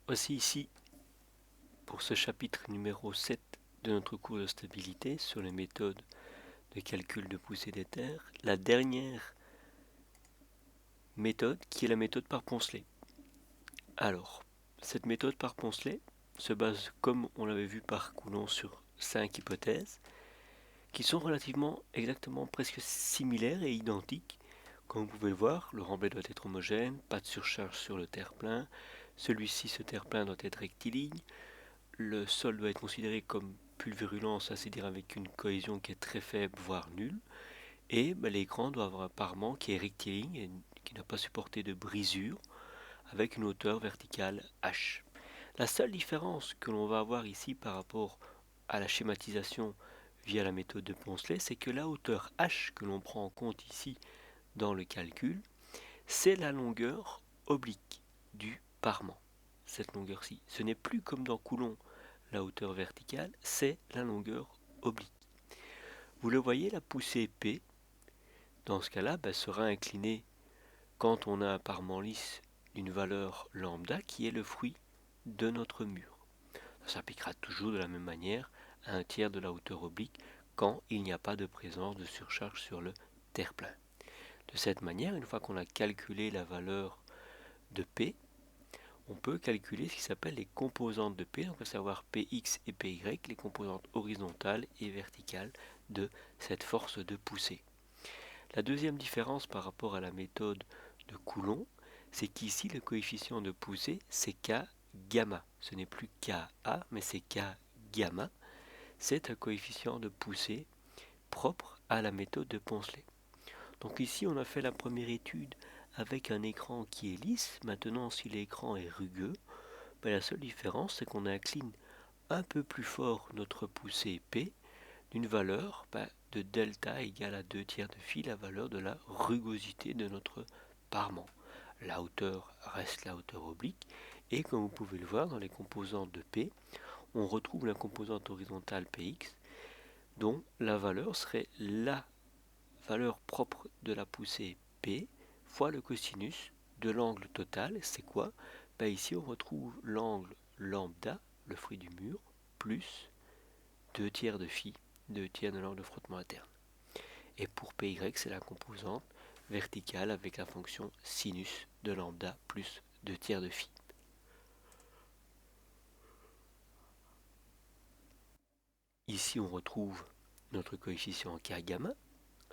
Voici ici, pour ce chapitre numéro 7 de notre cours de stabilité sur les méthodes de calcul de poussée des terres, la dernière méthode qui est la méthode par Poncelet. Alors, cette méthode par Poncelet se base, comme on l'avait vu par Coulomb, sur 5 hypothèses qui sont relativement exactement presque similaires et identiques. Comme vous pouvez le voir, le remblai doit être homogène, pas de surcharge sur le terre-plein, celui-ci, ce terre-plein, doit être rectiligne, le sol doit être considéré comme pulvérulent, c'est-à-dire avec une cohésion qui est très faible, voire nulle, et l'écran doit avoir un parement qui est rectiligne et qui n'a pas supporté de brisure, avec une hauteur verticale h. La seule différence que l'on va avoir ici par rapport à la schématisation via la méthode de Poncelet, c'est que la hauteur h que l'on prend en compte ici dans le calcul, c'est la longueur oblique du parement. Cette longueur-ci, ce n'est plus comme dans Coulomb, la hauteur verticale, c'est la longueur oblique. Vous le voyez, la poussée P, dans ce cas-là, sera inclinée quand on a un parement lisse d'une valeur lambda qui est le fruit de notre mur. Ça s'appliquera toujours de la même manière à un tiers de la hauteur oblique quand il n'y a pas de présence de surcharge sur le terre-plein. De cette manière, une fois qu'on a calculé la valeur de P, on peut calculer ce qui s'appelle les composantes de P, donc à savoir Px et Py, les composantes horizontales et verticales de cette force de poussée. La deuxième différence par rapport à la méthode de Coulomb, c'est qu'ici le coefficient de poussée c'est K gamma. Ce n'est plus Ka, mais c'est K gamma. C'est un coefficient de poussée propre à la méthode de Poncelet. Donc ici on a fait la première étude avec un écran qui est lisse. Maintenant, si l'écran est rugueux, la seule différence c'est qu'on incline un peu plus fort notre poussée P d'une valeur de delta égale à 2 tiers de phi, la valeur de la rugosité de notre parement. La hauteur reste la hauteur oblique, et comme vous pouvez le voir dans les composantes de P, on retrouve la composante horizontale Px, dont la valeur serait la valeur propre de la poussée P fois le cosinus de l'angle total. C'est quoi? Ici on retrouve l'angle lambda, le fruit du mur, plus 2 tiers de phi, 2 tiers de l'angle de frottement interne. Et pour Py, c'est la composante verticale avec la fonction sinus de lambda plus 2 tiers de phi. Ici, on retrouve notre coefficient K gamma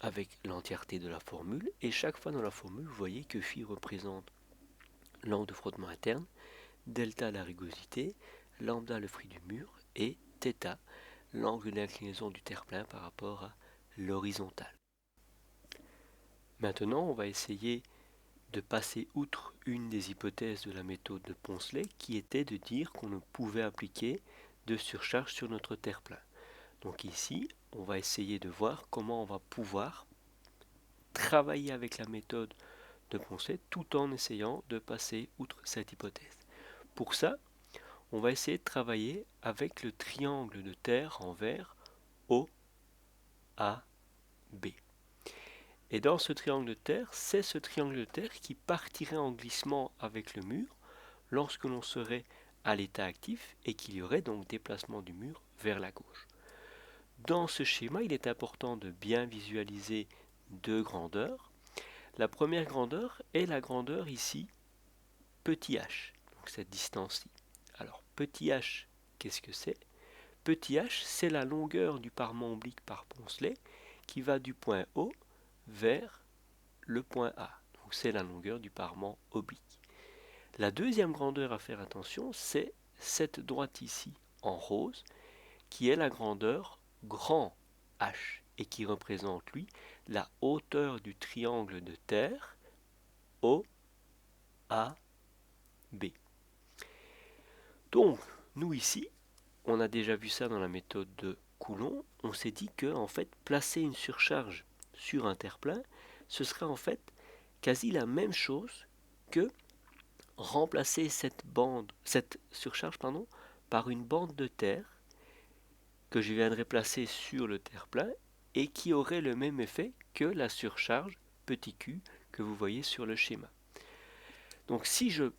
avec l'entièreté de la formule. Et chaque fois dans la formule, vous voyez que phi représente l'angle de frottement interne, delta la rugosité, lambda le fruit du mur et θ l'angle d'inclinaison du terre-plein par rapport à l'horizontale. Maintenant, on va essayer de passer outre une des hypothèses de la méthode de Poncelet qui était de dire qu'on ne pouvait appliquer de surcharge sur notre terre-plein. Donc ici, on va essayer de voir comment on va pouvoir travailler avec la méthode de Poncelet tout en essayant de passer outre cette hypothèse. Pour ça, on va essayer de travailler avec le triangle de terre en vert OAB. Et dans ce triangle de terre, c'est ce triangle de terre qui partirait en glissement avec le mur lorsque l'on serait à l'état actif et qu'il y aurait donc déplacement du mur vers la gauche. Dans ce schéma, il est important de bien visualiser deux grandeurs. La première grandeur est la grandeur ici, petit h, donc cette distance-ci. Alors, petit h, qu'est-ce que c'est? Petit h, c'est la longueur du parement oblique par Poncelet qui va du point O vers le point A. Donc c'est la longueur du parement oblique. La deuxième grandeur à faire attention, c'est cette droite ici en rose, qui est la grandeur grand H et qui représente, lui, la hauteur du triangle de terre OAB. Donc, nous ici, on a déjà vu ça dans la méthode de Coulomb, on s'est dit que, en fait, placer une surcharge sur un terre-plein, ce serait en fait quasi la même chose que remplacer cette surcharge par une bande de terre que je viendrais placer sur le terre-plein et qui aurait le même effet que la surcharge petit q que vous voyez sur le schéma. Donc si je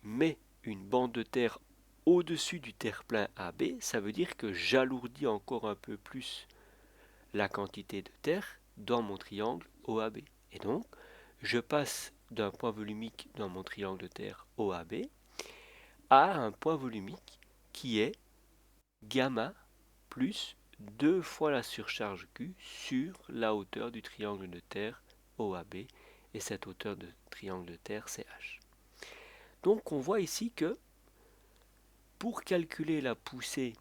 mets une bande de terre au-dessus du terre-plein AB, ça veut dire que j'alourdis encore un peu plus la quantité de terre dans mon triangle OAB. Et donc, je passe d'un point volumique dans mon triangle de terre OAB à un point volumique qui est gamma plus 2 fois la surcharge Q sur la hauteur du triangle de terre OAB, et cette hauteur de triangle de terre c'est H. Donc on voit ici que pour calculer la poussée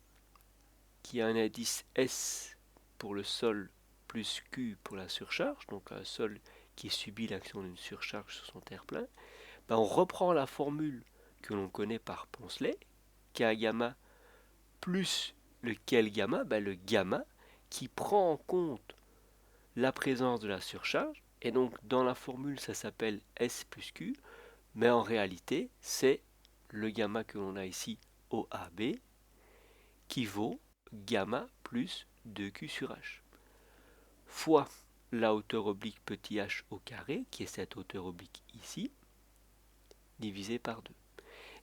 qui a un indice S pour le sol plus Q pour la surcharge, donc un sol qui subit l'action d'une surcharge sur son terre-plein, ben on reprend la formule que l'on connaît par Poncelet, K gamma plus lequel gamma, ben le gamma qui prend en compte la présence de la surcharge, et donc dans la formule ça s'appelle S plus Q, mais en réalité c'est le gamma que l'on a ici OAB qui vaut gamma plus 2Q sur H, fois la hauteur oblique petit h au carré, qui est cette hauteur oblique ici, divisé par 2.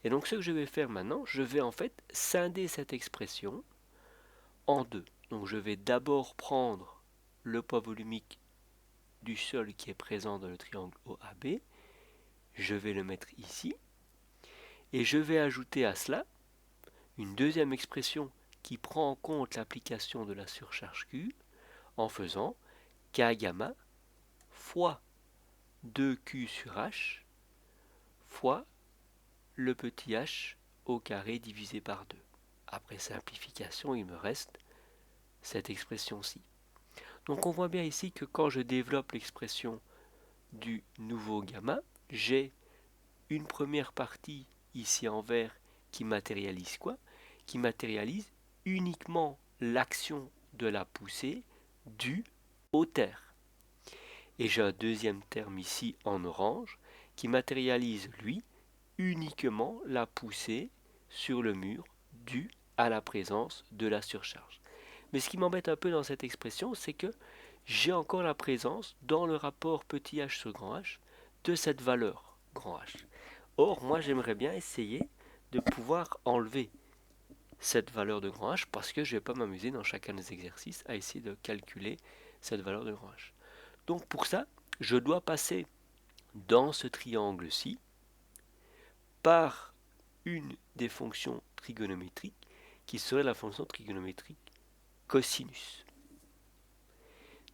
Et donc ce que je vais faire maintenant, je vais en fait scinder cette expression en deux. Donc je vais d'abord prendre le poids volumique du sol qui est présent dans le triangle OAB, je vais le mettre ici, et je vais ajouter à cela une deuxième expression qui prend en compte l'application de la surcharge Q en faisant K gamma fois 2Q sur H fois le petit h au carré divisé par 2. Après simplification, il me reste cette expression-ci. Donc on voit bien ici que quand je développe l'expression du nouveau gamma, j'ai une première partie ici en vert qui matérialise quoi? Qui matérialise uniquement l'action de la poussée due au terre. Et j'ai un deuxième terme ici en orange qui matérialise lui uniquement la poussée sur le mur due à la présence de la surcharge. Mais ce qui m'embête un peu dans cette expression, c'est que j'ai encore la présence dans le rapport petit h sur grand H de cette valeur grand H. Or, moi j'aimerais bien essayer de pouvoir enlever cette valeur de grand H parce que je ne vais pas m'amuser dans chacun des exercices à essayer de calculer cette valeur de grand H. Donc pour ça, je dois passer dans ce triangle-ci par une des fonctions trigonométriques qui serait la fonction trigonométrique cosinus.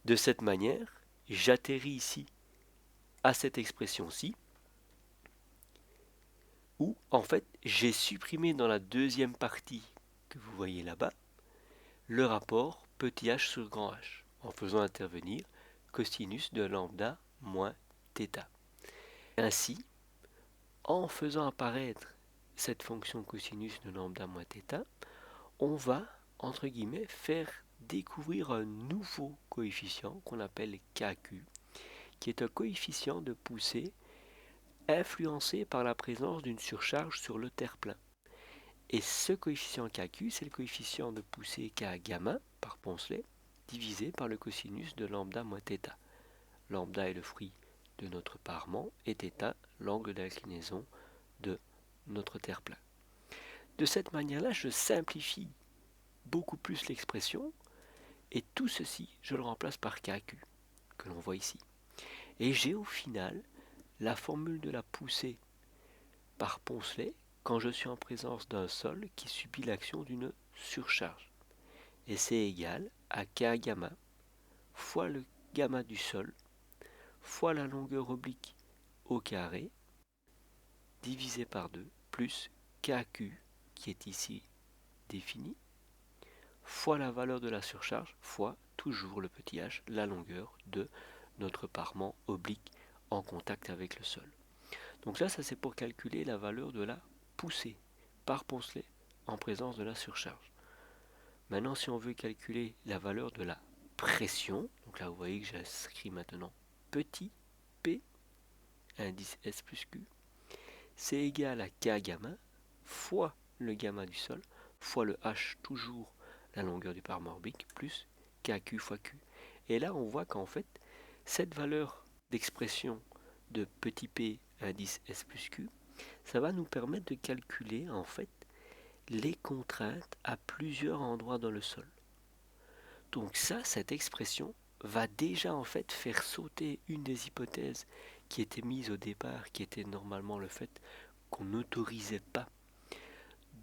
De cette manière, j'atterris ici à cette expression-ci où en fait j'ai supprimé dans la deuxième partie que vous voyez là-bas le rapport petit h sur grand H en faisant intervenir cosinus de lambda moins θ. Ainsi, en faisant apparaître cette fonction cosinus de lambda moins θ, on va, entre guillemets, faire découvrir un nouveau coefficient qu'on appelle KQ, qui est un coefficient de poussée influencé par la présence d'une surcharge sur le terre-plein. Et ce coefficient KQ, c'est le coefficient de poussée K gamma par Poncelet, divisé par le cosinus de lambda moins θ. Lambda est le fruit de notre parement et θ l'angle d'inclinaison de notre terre-plein. De cette manière-là, je simplifie beaucoup plus l'expression, et tout ceci, je le remplace par KQ, que l'on voit ici. Et j'ai au final la formule de la poussée par Poncelet quand je suis en présence d'un sol qui subit l'action d'une surcharge. Et c'est égal à K gamma fois le gamma du sol fois la longueur oblique au carré divisé par 2 plus KQ qui est ici défini fois la valeur de la surcharge fois toujours le petit h, la longueur de notre parement oblique en contact avec le sol. Donc là, ça c'est pour calculer la valeur de la poussée par Poncelet en présence de la surcharge. Maintenant, si on veut calculer la valeur de la pression, donc là vous voyez que j'inscris maintenant petit p, indice S plus Q, c'est égal à K gamma fois le gamma du sol fois le H, toujours la longueur du parement orbique, plus KQ fois Q. Et là, on voit qu'en fait, cette valeur d'expression de petit p indice S plus Q ça va nous permettre de calculer en fait les contraintes à plusieurs endroits dans le sol. Donc ça, cette expression va déjà en fait faire sauter une des hypothèses qui était mise au départ, qui était normalement le fait qu'on n'autorisait pas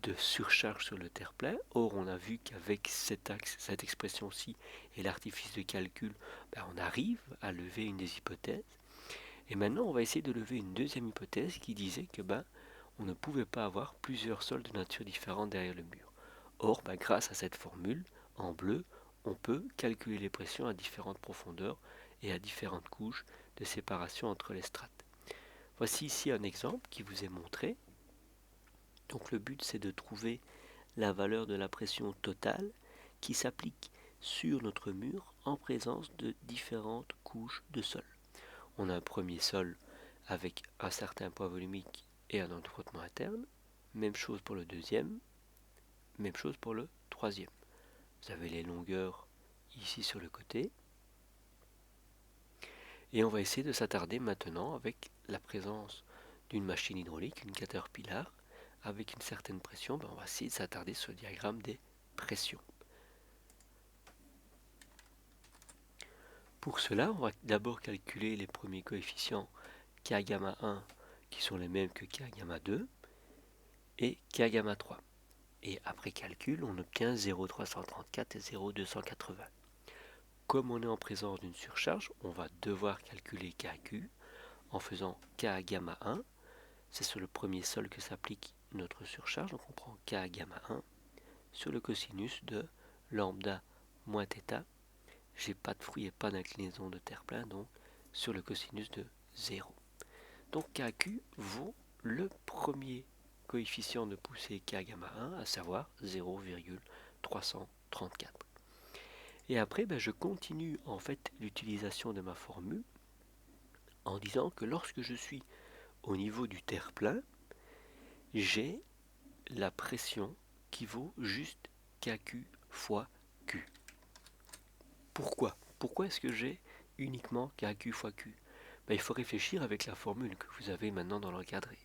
de surcharge sur le terre-plein. Or, on a vu qu'avec cette expression-ci et l'artifice de calcul, on arrive à lever une des hypothèses. Et maintenant, on va essayer de lever une deuxième hypothèse qui disait que on ne pouvait pas avoir plusieurs sols de nature différente derrière le mur. Or, grâce à cette formule, en bleu, on peut calculer les pressions à différentes profondeurs et à différentes couches de séparation entre les strates. Voici ici un exemple qui vous est montré. Donc le but, c'est de trouver la valeur de la pression totale qui s'applique sur notre mur en présence de différentes couches de sol. On a un premier sol avec un certain poids volumique et un frottement interne. Même chose pour le deuxième, même chose pour le troisième. Vous avez les longueurs ici sur le côté. Et on va essayer de s'attarder maintenant avec la présence d'une machine hydraulique, une Caterpillar, avec une certaine pression. On va essayer de s'attarder sur le diagramme des pressions. Pour cela, on va d'abord calculer les premiers coefficients K gamma 1 qui sont les mêmes que K gamma 2 et K gamma 3. Et après calcul, on obtient 0,334 et 0,280. Comme on est en présence d'une surcharge, on va devoir calculer KQ en faisant K gamma 1. C'est sur le premier sol que s'applique notre surcharge, donc on prend K gamma 1 sur le cosinus de lambda moins θ. J'ai pas de fruit et pas d'inclinaison de terre-plein, donc sur le cosinus de 0. Donc KQ vaut le premier coefficient de poussée K gamma 1, à savoir 0,334. Et après, je continue en fait l'utilisation de ma formule en disant que lorsque je suis au niveau du terre-plein, j'ai la pression qui vaut juste KQ fois Q. Pourquoi est-ce que j'ai uniquement KQ fois Q? Il faut réfléchir avec la formule que vous avez maintenant dans l'encadré.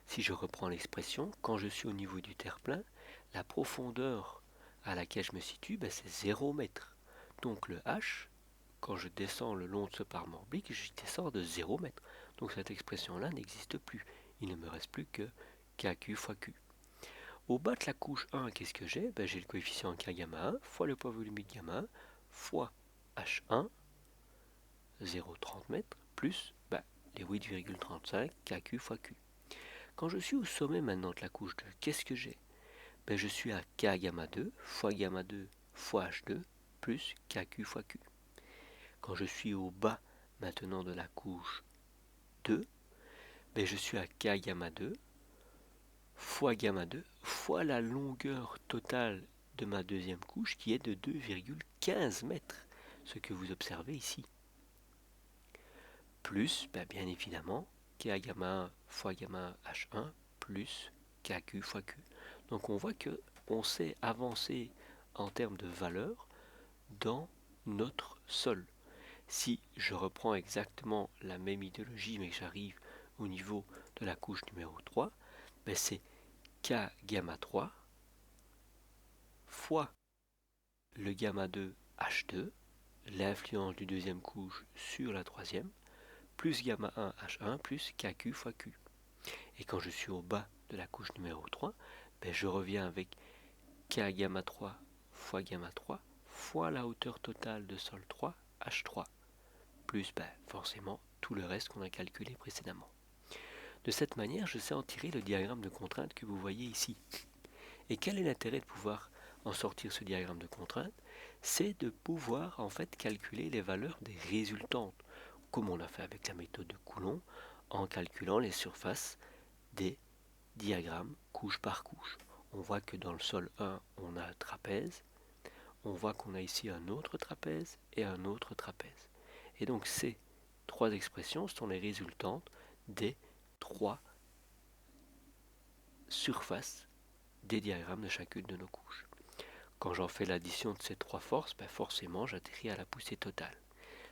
Si je reprends l'expression, quand je suis au niveau du terre-plein, la profondeur à laquelle je me situe, c'est 0 mètre. Donc le H, quand je descends le long de ce parement oblique, je descends de 0 mètre. Donc cette expression-là n'existe plus. Il ne me reste plus que KQ fois Q. Au bas de la couche 1, qu'est-ce que j'ai? J'ai le coefficient K gamma 1 fois le poids volumique gamma 1 fois H1, 0,30 mètres, plus les 8,35 KQ fois Q. Quand je suis au sommet maintenant de la couche 2, qu'est-ce que j'ai? Je suis à K gamma 2 fois H2 plus KQ fois Q. Quand je suis au bas maintenant de la couche 2, je suis à K gamma 2 fois la longueur totale de ma deuxième couche qui est de 2,15 mètres, ce que vous observez ici. Plus, bien évidemment, K gamma 1 fois gamma H1 plus KQ fois Q. Donc on voit que on sait avancer en termes de valeur dans notre sol. Si je reprends exactement la même idéologie mais que j'arrive au niveau de la couche numéro 3, c'est K gamma 3 fois le gamma 2 H2, l'influence du deuxième couche sur la troisième, plus gamma 1 H1 plus KQ fois Q. Et quand je suis au bas de la couche numéro 3, je reviens avec K gamma 3 fois la hauteur totale de sol 3 H3 plus forcément tout le reste qu'on a calculé précédemment. De cette manière, je sais en tirer le diagramme de contrainte que vous voyez ici. Et quel est l'intérêt de pouvoir en sortir ce diagramme de contrainte? C'est de pouvoir en fait calculer les valeurs des résultantes, comme on a fait avec la méthode de Coulomb, en calculant les surfaces des diagrammes couche par couche. On voit que dans le sol 1, on a un trapèze, on voit qu'on a ici un autre trapèze et un autre trapèze. Et donc ces trois expressions sont les résultantes des trois surfaces des diagrammes de chacune de nos couches. Quand j'en fais l'addition de ces trois forces, forcément j'atterris à la poussée totale.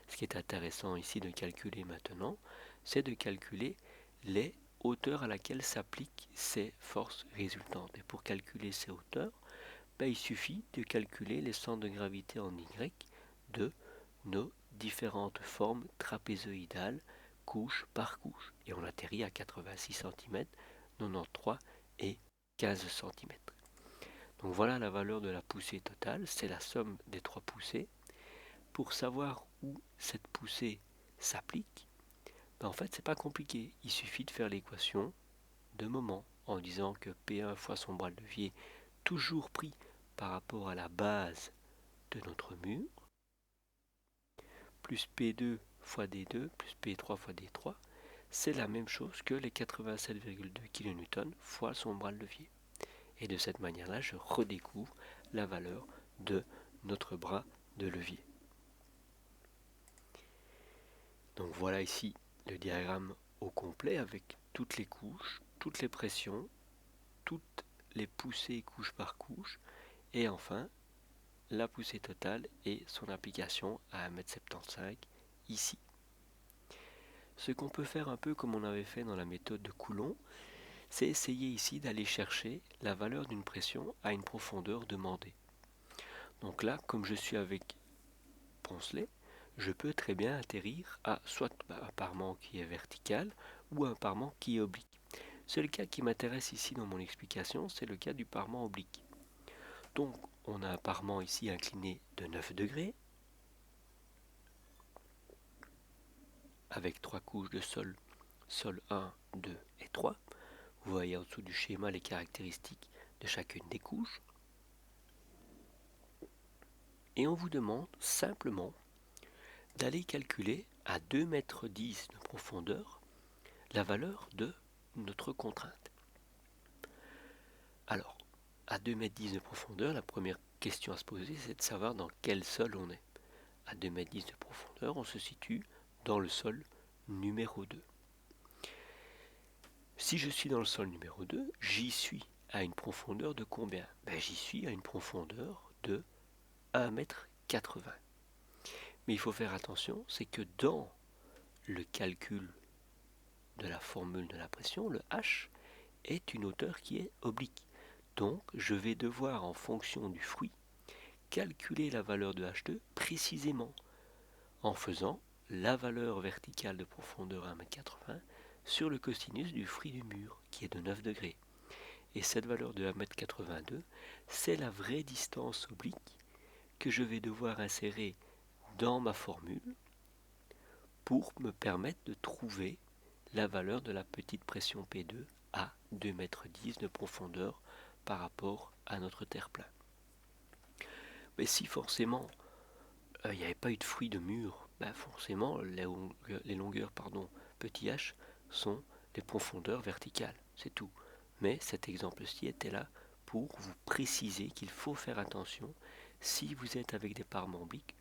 Ce qui est intéressant ici de calculer maintenant, c'est de calculer les hauteur à laquelle s'appliquent ces forces résultantes. Et pour calculer ces hauteurs, il suffit de calculer les centres de gravité en Y de nos différentes formes trapézoïdales, couche par couche. Et on atterrit à 86 cm, 93 et 15 cm. Donc voilà la valeur de la poussée totale, c'est la somme des trois poussées. Pour savoir où cette poussée s'applique, en fait c'est pas compliqué, il suffit de faire l'équation de moment en disant que P1 fois son bras de levier, toujours pris par rapport à la base de notre mur, plus P2 fois D2 plus P3 fois D3, c'est la même chose que les 87,2 kN fois son bras de levier. Et de cette manière-là, je redécouvre la valeur de notre bras de levier. Donc voilà ici le diagramme au complet avec toutes les couches, toutes les pressions, toutes les poussées couche par couche, et enfin la poussée totale et son application à 1,75 m ici. Ce qu'on peut faire un peu comme on avait fait dans la méthode de Coulomb, c'est essayer ici d'aller chercher la valeur d'une pression à une profondeur demandée. Donc là, comme je suis avec Poncelet, je peux très bien atterrir à soit un parement qui est vertical ou un parement qui est oblique. C'est le cas qui m'intéresse ici dans mon explication, c'est le cas du parement oblique. Donc on a un parement ici incliné de 9 degrés, avec trois couches de sol, sol 1, 2 et 3. Vous voyez en dessous du schéma les caractéristiques de chacune des couches. Et on vous demande simplement d'aller calculer à 2,10 m de profondeur la valeur de notre contrainte. Alors, à 2,10 m de profondeur, la première question à se poser, c'est de savoir dans quel sol on est. À 2,10 m de profondeur, on se situe dans le sol numéro 2. Si je suis dans le sol numéro 2, j'y suis à une profondeur de combien? J'y suis à une profondeur de 1,80 m. Mais il faut faire attention, c'est que dans le calcul de la formule de la pression, le H est une hauteur qui est oblique. Donc je vais devoir, en fonction du fruit, calculer la valeur de H2 précisément en faisant la valeur verticale de profondeur 1,80 m sur le cosinus du fruit du mur, qui est de 9 degrés. Et cette valeur de 1,82 m, c'est la vraie distance oblique que je vais devoir insérer dans ma formule pour me permettre de trouver la valeur de la petite pression P2 à 2,10 m de profondeur par rapport à notre terre-plein. Mais si forcément il n'y avait pas eu de fruit de mur, forcément les longueurs petit h sont les profondeurs verticales, c'est tout. Mais cet exemple-ci était là pour vous préciser qu'il faut faire attention. Si vous êtes avec des parements obliques,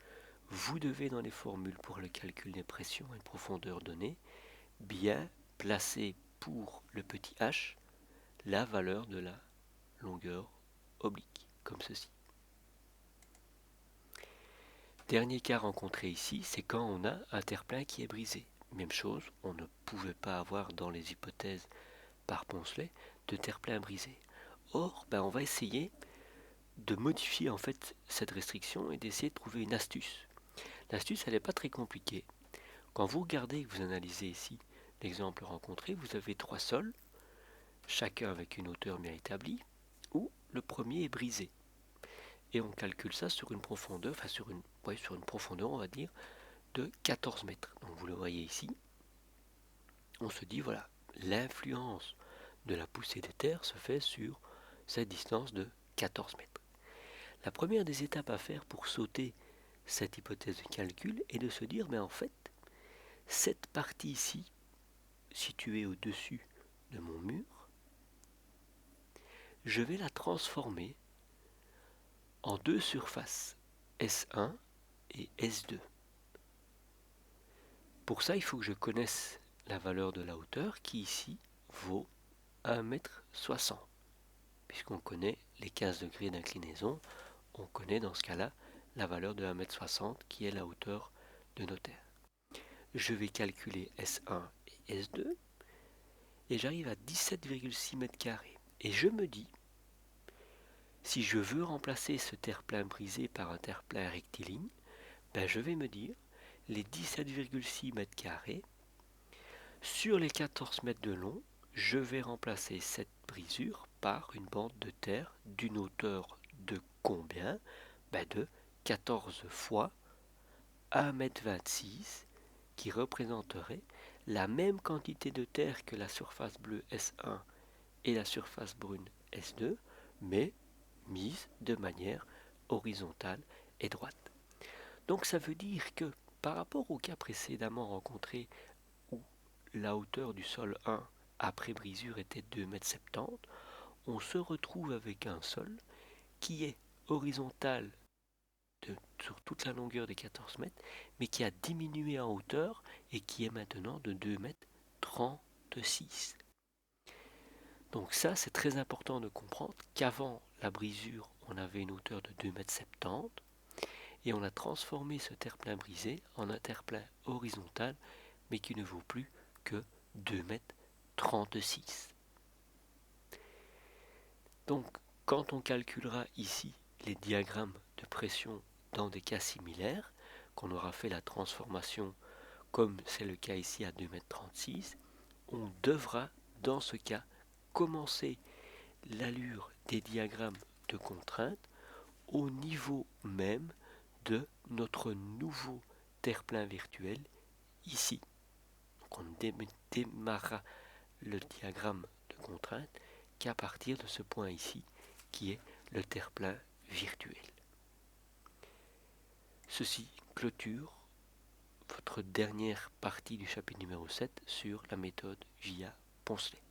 vous devez dans les formules pour le calcul des pressions et de profondeur données, bien placer pour le petit h la valeur de la longueur oblique, comme ceci. Dernier cas rencontré ici, c'est quand on a un terre-plein qui est brisé. Même chose, on ne pouvait pas avoir dans les hypothèses par Poncelet de terre-plein brisé. Or, on va essayer de modifier en fait cette restriction et d'essayer de trouver une astuce. L'astuce, elle n'est pas très compliquée. Quand vous regardez et que vous analysez ici l'exemple rencontré, vous avez trois sols, chacun avec une hauteur bien établie, où le premier est brisé. Et on calcule ça sur une profondeur, sur une profondeur, on va dire, de 14 mètres. Donc vous le voyez ici. On se dit, voilà, l'influence de la poussée des terres se fait sur cette distance de 14 mètres. La première des étapes à faire pour sauter cette hypothèse de calcul est de se dire, en fait, cette partie ici, située au-dessus de mon mur, je vais la transformer en deux surfaces, S1 et S2. Pour ça, il faut que je connaisse la valeur de la hauteur qui ici vaut 1,60 m. Puisqu'on connaît les 15 degrés d'inclinaison, on connaît dans ce cas-là la valeur de 1,60 m qui est la hauteur de nos terres. Je vais calculer S1 et S2 et j'arrive à 17,6 mètres carrés. Et je me dis, si je veux remplacer ce terre-plein brisé par un terre-plein rectiligne, ben je vais me dire, les 17,6 mètres carrés, sur les 14 mètres de long, je vais remplacer cette brisure par une bande de terre d'une hauteur de combien? Ben de 14 fois 1,26 m, qui représenterait la même quantité de terre que la surface bleue S1 et la surface brune S2, mais mise de manière horizontale et droite. Donc ça veut dire que par rapport au cas précédemment rencontré où la hauteur du sol 1 après brisure était 2,70 m, on se retrouve avec un sol qui est horizontal sur toute la longueur des 14 mètres, mais qui a diminué en hauteur et qui est maintenant de 2,36 m. Donc ça, c'est très important de comprendre qu'avant la brisure, on avait une hauteur de 2,70 m et on a transformé ce terre-plein brisé en un terre-plein horizontal, mais qui ne vaut plus que 2,36 m. Donc, quand on calculera ici les diagrammes de pression dans des cas similaires, qu'on aura fait la transformation comme c'est le cas ici à 2,36 m, on devra dans ce cas commencer l'allure des diagrammes de contrainte au niveau même de notre nouveau terre-plein virtuel ici. Donc on démarrera le diagramme de contrainte qu'à partir de ce point ici qui est le terre-plein virtuel. Ceci clôture votre dernière partie du chapitre numéro 7 sur la méthode via Poncelet.